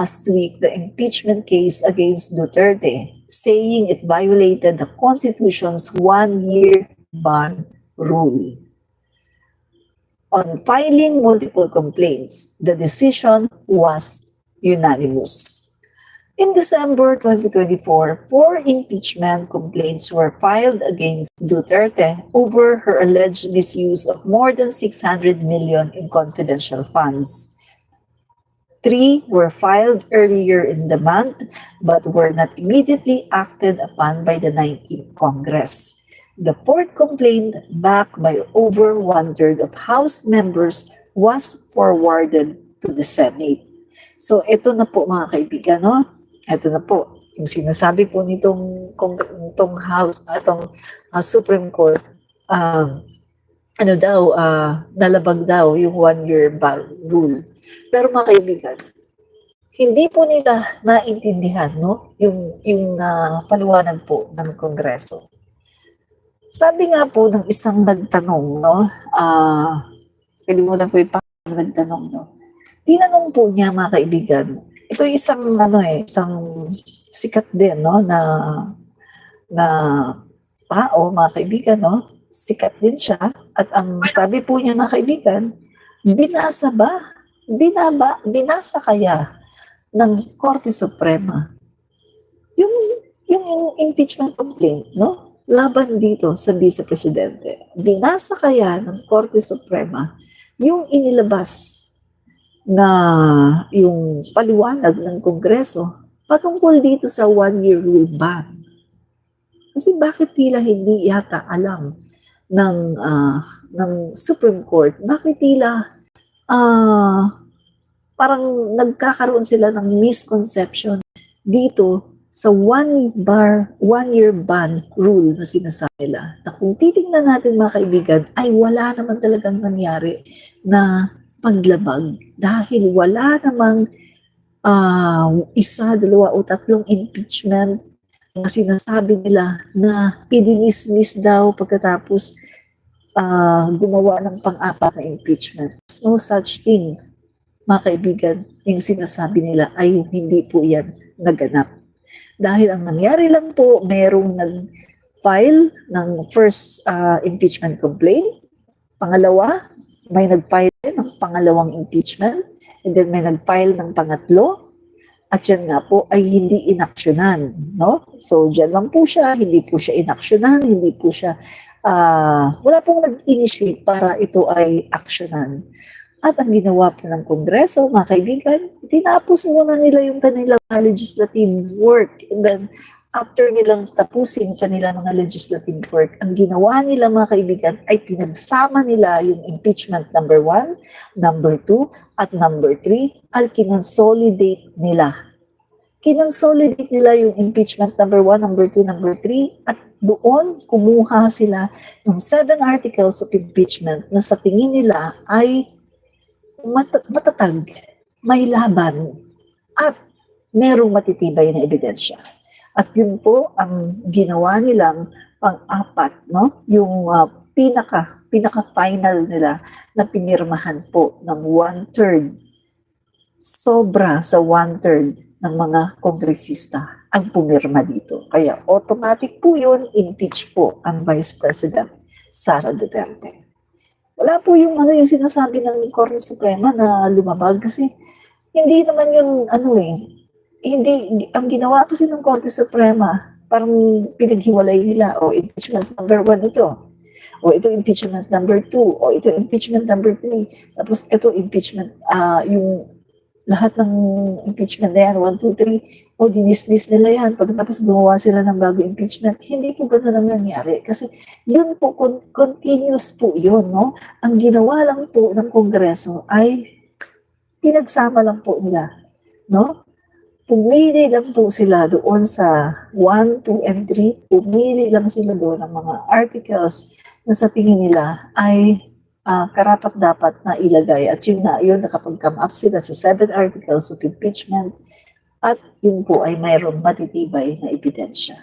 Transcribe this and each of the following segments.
last week the impeachment case against Duterte, saying it violated the Constitution's one-year ban rule. On filing multiple complaints, the decision was unanimous. In December 2024, 4 impeachment complaints were filed against Duterte over her alleged misuse of more than 600 million in confidential funds. 3 were filed earlier in the month but were not immediately acted upon by the 19th Congress. The 4th complaint, backed by over 1/3 of House members, was forwarded to the Senate. So ito na po mga kaibigan, no? Ito na po, yung sinasabi po nitong House, Supreme Court, nalabag daw yung one-year ban rule. Pero mga kaibigan, hindi po nila naintindihan, no? Yung paliwanag po ng Kongreso. Sabi nga po ng isang nagtanong, no? Kalimutan ko yung nagtanong, no? Tinanong po niya mga kaibigan, ito isang isang sikat din, no, na tao, mga kaibigan, no? Sikat din siya at ang sabi po niya mga kaibigan, binasa kaya ng Korte Suprema yung impeachment complaint, no? Laban dito sa Vice Presidente. Binasa kaya ng Korte Suprema yung inilabas na yung paliwanag ng Kongreso patungkol dito sa one-year rule ban. Kasi bakit tila hindi yata alam ng Supreme Court, bakit tila parang nagkakaroon sila ng misconception dito sa one-year ban rule na sinasabi nila. Na kung titingnan natin mga kaibigan, ay wala naman talagang nangyari na paglabag dahil wala namang 1, 2 o 3 impeachment na sinasabi nila na idinismiss daw pagkatapos gumawa ng pang-apat na impeachment. No such thing, mga kaibigan, yung sinasabi nila ay hindi po yan naganap. Dahil ang nangyari lang po, mayroong nag-file ng first impeachment complaint. Pangalawa, may nag-file ng pangalawang impeachment. And then may nag-file ng pangatlo. At yan nga po ay hindi inaksyonan. No? So dyan lang po siya, hindi po siya inaksyonan, hindi po siya, wala pong nag-initiate para ito ay aksyonan. At ang ginawa po ng Kongreso, mga kaibigan, tinapos muna nila yung kanilang legislative work. And then, after nilang tapusin kanila mga legislative work, ang ginawa nila mga kaibigan ay pinagsama nila yung impeachment number 1, number 2, at number 3 at kinonsolidate nila. Kinonsolidate nila yung impeachment number 1, number 2, number 3 at doon kumuha sila ng 7 articles of impeachment na sa tingin nila ay matatag, may laban, at merong matitibay na ebidensya. At yun po ang ginawa nilang pang-apat, no? Yung pinaka-final nila na pinirmahan po ng 1/3, sobra sa 1/3 ng mga kongresista ang pumirma dito. Kaya automatic po yun, impeach po ang Vice President Sara Duterte. Wala po yung sinasabi ng Korte Suprema na lumabag kasi hindi naman yung hindi, ang ginawa kasi ng Korte Suprema, parang pinaghiwalay nila, o impeachment number 1 ito, o ito impeachment number 2, o ito impeachment number 3, tapos ito impeachment, yung lahat ng impeachment na yan, 1, 2, 3, o dinismiss nila yan, pagkatapos gumawa sila ng bago impeachment. Hindi po gano'n ang nangyari, kasi yun po, continuous po yun, no? Ang ginawa lang po ng Kongreso ay pinagsama lang po nila, no? Pumili lang po sila doon sa 1, 2, and 3. Pumili lang sila doon ng mga articles na sa tingin nila ay karapat-dapat na ilagay. At yun nakapag-come up sila sa 7 articles of impeachment at yun po ay mayroong matitibay na ebidensya.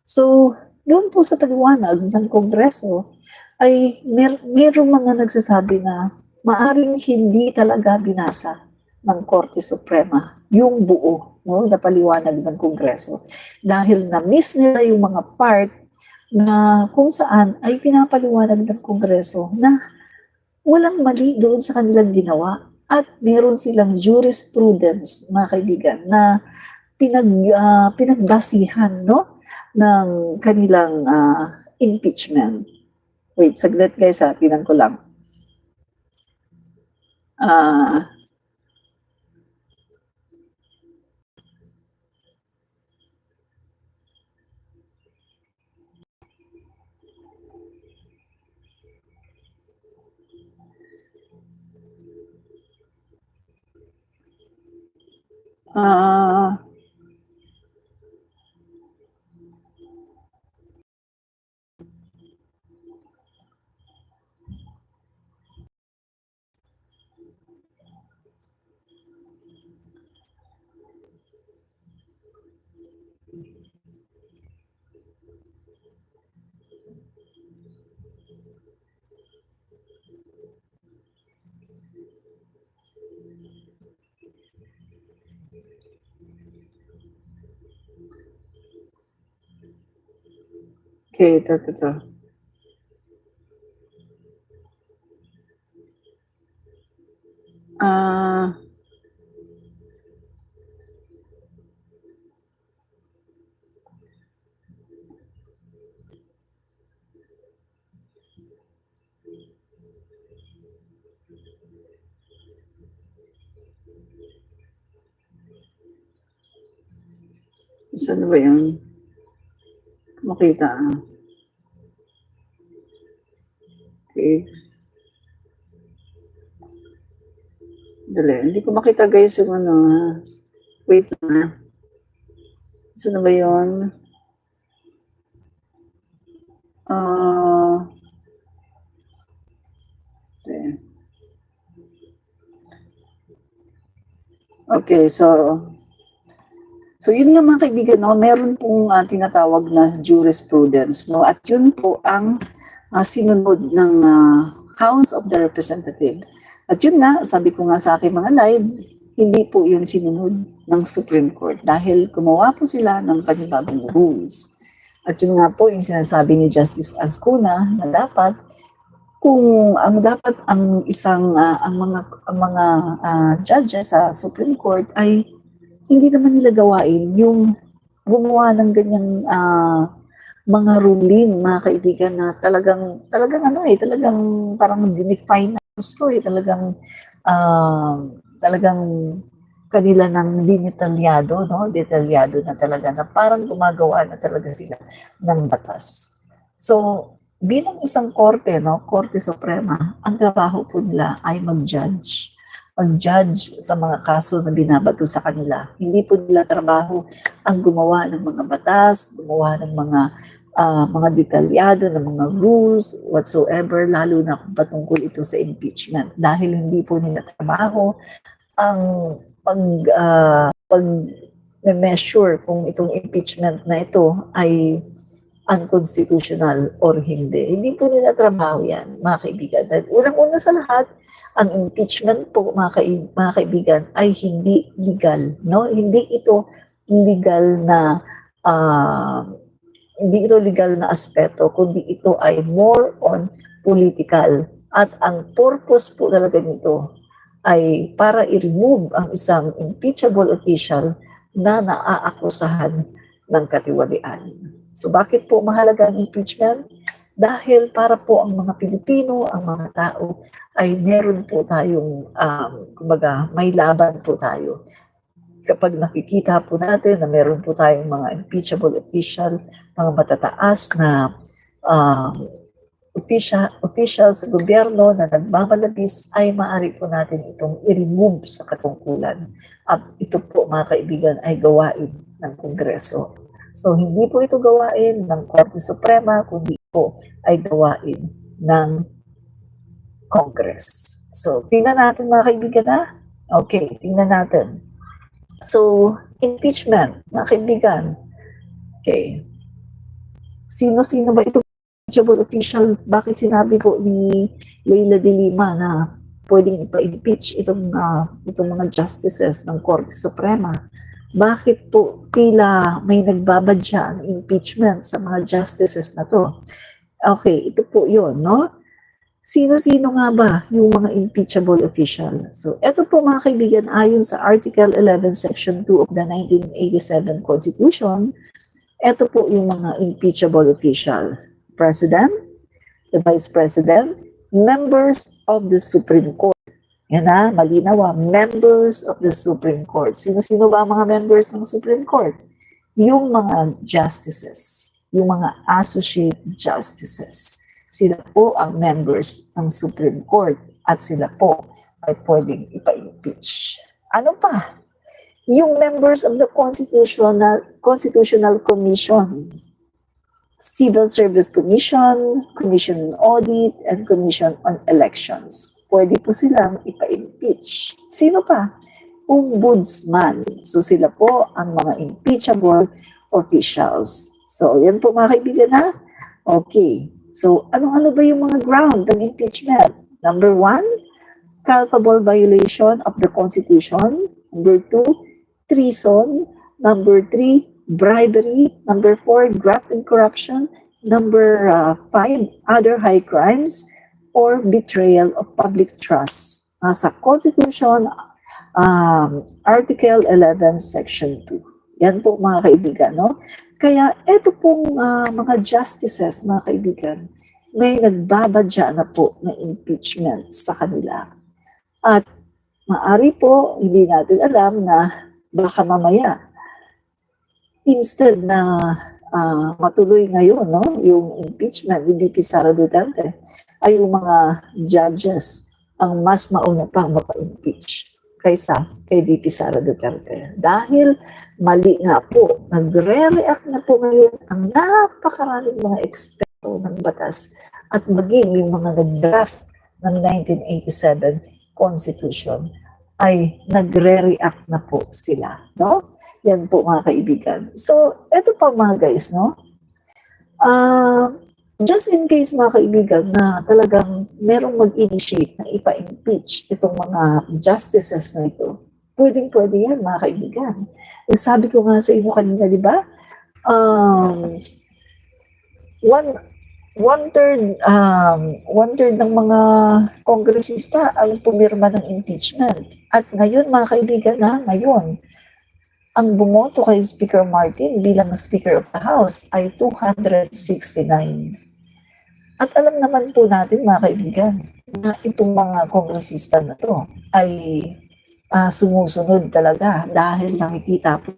So, doon po sa paliwanag ng Kongreso ay mayroong mga nagsasabi na maaring hindi talaga binasa ng Korte Suprema yung buo, no, na paliwanag ng Kongreso. Dahil na-miss nila yung mga part na kung saan ay pinapaliwanag ng Kongreso na walang mali doon sa kanilang ginawa at meron silang jurisprudence, mga kaibigan, na pinagdasihan, no, ng kanilang impeachment. Wait, saglit guys ha, tingnan ko lang. Okay, ito. Saan na ba yun? Makita. Okay. Dali. Hindi ko makita guys yung ano. Wait na. Saan na ba yun? Okay, so yun nga mga kaibigan, no, meron pong tinatawag na jurisprudence, no, at yun po ang sinunod ng House of the Representative. At yun nga, sabi ko nga sa aking mga live, hindi po yun sinunod ng Supreme Court dahil gumawa po sila ng panibagong rules. At yun nga po yung sinasabi ni Justice Ascuna na dapat kung ang isang ang mga judges sa Supreme Court ay hindi naman nila gawain yung gumawa ng ganyang mga ruling, mga kaibigan, na talagang parang dinefine na gusto talagang kanila ng dinetalyado, no? Detalyado na talaga na parang gumagawa na talaga sila ng batas. So, bilang isang korte, no, Korte Suprema, ang trabaho po nila ay mag-judge sa mga kaso na binabato sa kanila. Hindi po nila trabaho ang gumawa ng mga batas, gumawa ng mga detalyado ng mga rules whatsoever, lalo na kung patungkol ito sa impeachment. Dahil hindi po nila trabaho ang pag-measure kung itong impeachment na ito ay unconstitutional or hindi. Hindi po nila trabaho yan, mga kaibigan. Dahil unang-una sa lahat, ang impeachment po, mga kaibigan, ay hindi legal, no? Hindi ito legal na aspeto, kundi ito ay more on political. At ang purpose po talaga nito ay para i-remove ang isang impeachable official na naaakusahan ng katiwalian. So bakit po mahalaga ang impeachment? Dahil para po ang mga Pilipino, ang mga tao, ay meron po tayong, may laban po tayo. Kapag nakikita po natin na meron po tayong mga impeachable official, mga matataas na official sa gobyerno na nagmamalabis, ay maaari po natin itong i-remove sa katungkulan. At ito po, mga kaibigan, ay gawain ng Kongreso. So, hindi po ito gawain ng Korte Suprema, kundi po ay gawain ng Congress. So, tingnan natin mga kaibigan na. Okay, tingnan natin. So, impeachment, mga kaibigan. Okay. Sino-sino ba ito impeachable official? Bakit sinabi po ni Leila de Lima na pwedeng ipa-impeach itong mga justices ng Korte Suprema. Bakit po tila may nagbabadya ang impeachment sa mga justices na to? Okay, ito po yun, no? Sino-sino nga ba yung mga impeachable official? So, ito po mga kaibigan, ayon sa Article 11, Section 2 of the 1987 Constitution, ito po yung mga impeachable official. President, the Vice President, members of the Supreme Court. Yan na, malinaw, members of the Supreme Court. Sino-sino ba ang mga members ng Supreme Court? Yung mga justices, yung mga associate justices. Sila po ang members ng Supreme Court at sila po ay pwedeng ipa-impeach. Ano pa? Yung members of the Constitutional Commission, Civil Service Commission, Commission on Audit, and Commission on Elections. Pwede po silang ipa-impeach. Sino pa? Ombudsman. So sila po ang mga impeachable officials. So yan po mga kaibigan ha. Okay. So, ano ba yung mga ground ng impeachment? Number 1, culpable violation of the Constitution. Number 2, treason. Number 3, bribery. Number 4, graft and corruption. Number 5, other high crimes or betrayal of public trust. Sa Constitution, Article 11, Section 2. Yan po mga kaibigan, no? Kaya ito pong mga justices, mga kaibigan, may nagbabadya na po ng impeachment sa kanila. At maari po, hindi natin alam na baka mamaya, instead na matuloy ngayon, no, yung impeachment ni VP Sara Duterte, ay yung mga judges ang mas mauna pang mapa-impeach kaysa kay VP Sara Duterte. Dahil mali nga po, nagre-react na po ngayon ang napakaraming mga eksperto ng batas at maging yung mga nag-draft ng 1987 Constitution ay nagre-react na po sila. No? Yan po mga kaibigan. So, eto pa mga guys, no? Just in case mga kaibigan na talagang merong mag-initiate na ipa-impeach itong mga justices na ito, pwedeng-pwede yan, mga kaibigan. Sabi ko nga sa inyo kanina, di ba? One-third ng mga kongresista ang pumirma ng impeachment. At ngayon, mga kaibigan, ngayon, ang bumoto kay Speaker Martin bilang Speaker of the House ay 269. At alam naman po natin, mga kaibigan, na itong mga kongresista na to ay sumusunod talaga dahil nakikita po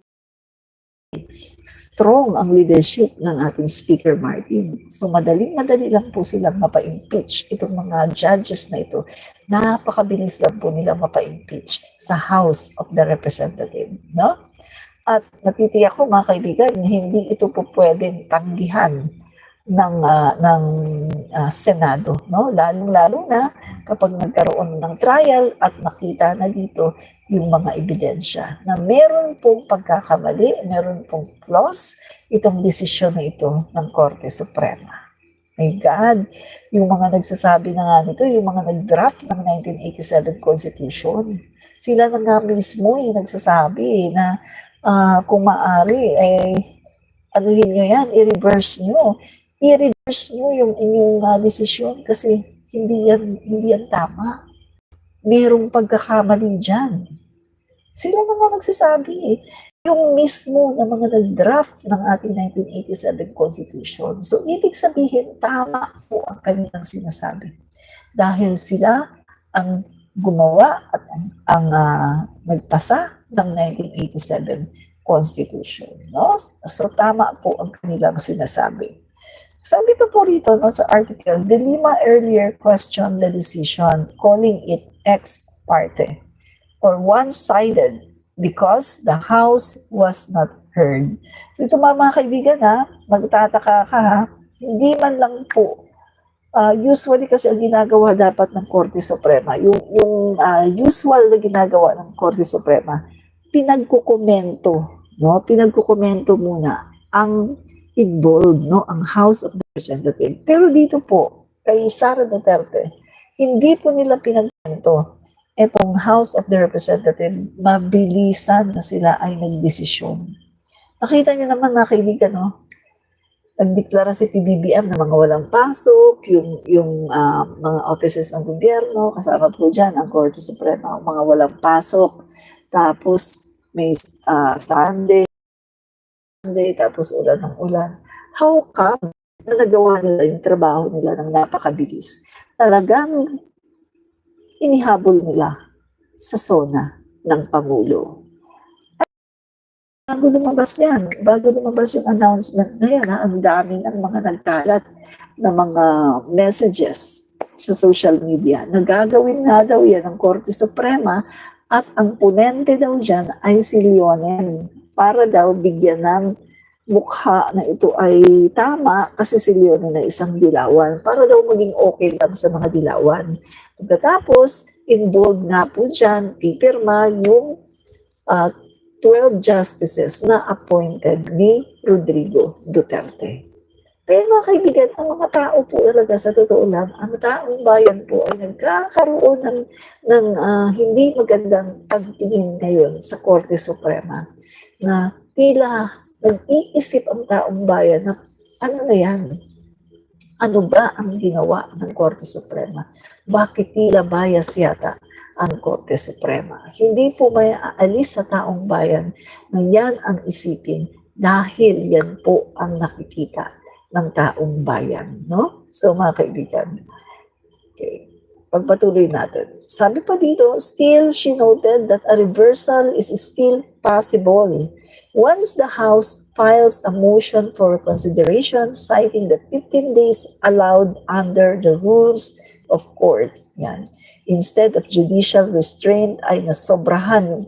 strong ang leadership ng ating Speaker Martin. So madali lang po silang mapa-impeach itong mga judges na ito. Napakabilis lang po nilang mapa-impeach sa House of the Representative, no? At natitiyak ko mga kaibigan, hindi ito po pwedeng tanggihan ng Senado, no? Lalo na kapag nagkaroon ng trial at nakita na dito yung mga ebidensya na meron pong pagkakamali, meron pong flaws itong desisyon na ito ng Korte Suprema. My God, yung mga nagsasabi na nga nito, yung mga nag-draft ng 1987 Constitution, sila na nga mismo yung nagsasabi na kung maaari, anuhin nyo yan, i-reverse nyo yung inyong desisyon kasi hindi yan tama. Merong pagkakamali dyan. Sila naman nagsasabi yung mismo na mga nag-draft ng ating 1987 Constitution. So, ibig sabihin, tama po ang kanilang sinasabi. Dahil sila ang gumawa at ang nagpasa ng 1987 Constitution. No? So, tama po ang kanilang sinasabi. Sabi pa po rito sa article, De Lima earlier questioned the decision calling it ex parte or one-sided because the House was not heard. So ito mga kaibigan magtataka ka hindi man lang po, usually kasi ang ginagawa dapat ng Korte Suprema, yung usual na ginagawa ng Korte Suprema, pinagkukomento muna ang involved, ang House of Representatives. Pero dito po, kay Sara Duterte, hindi po nila pinagtanto. Etong House of the Representative, mabilisan na sila ay nagdesisyon. Nakita niyo naman mga kaibigan, no? Nagdeklara si PBBM na mga walang pasok, yung mga offices ng gobyerno, kasama po dyan ang Korte Suprema, mga walang pasok. Tapos may Sunday, tapos ulan ng ulan. How come na nagawa nila yung trabaho nila ng napakabilis? Talagang inihabol nila sa SONA ng Pangulo. Bago lumabas yung announcement na yan, ang daming ang mga nagkalat na mga messages sa social media. Nagagawin nga daw yan ng Korte Suprema at ang punente daw dyan ay si Leonen para daw bigyan ng mukha na ito ay tama kasi si Leonen na isang dilawan para daw maging okay lang sa mga dilawan. Pagkatapos, involved nga po dyan, pipirma yung 12 justices na appointed ni Rodrigo Duterte. Kaya mga kaibigan, ang mga tao po talaga sa totoo lang, ang taong bayan po ay nagkakaroon ng hindi magandang pagtingin ngayon sa Korte Suprema na tila nag-iisip ang taong bayan na ano na yan? Ano ba ang ginawa ng Korte Suprema? Bakit tila bias yata ang Korte Suprema? Hindi po may aalis sa taong bayan na yan ang isipin dahil yan po ang nakikita ng taong bayan. No? So mga kaibigan, okay, pagpatuloy natin. Sabi pa dito, still she noted that a reversal is still possible once the House files a motion for consideration citing the 15 days allowed under the rules of court. Yan. Instead of judicial restraint ay nasobrahan yung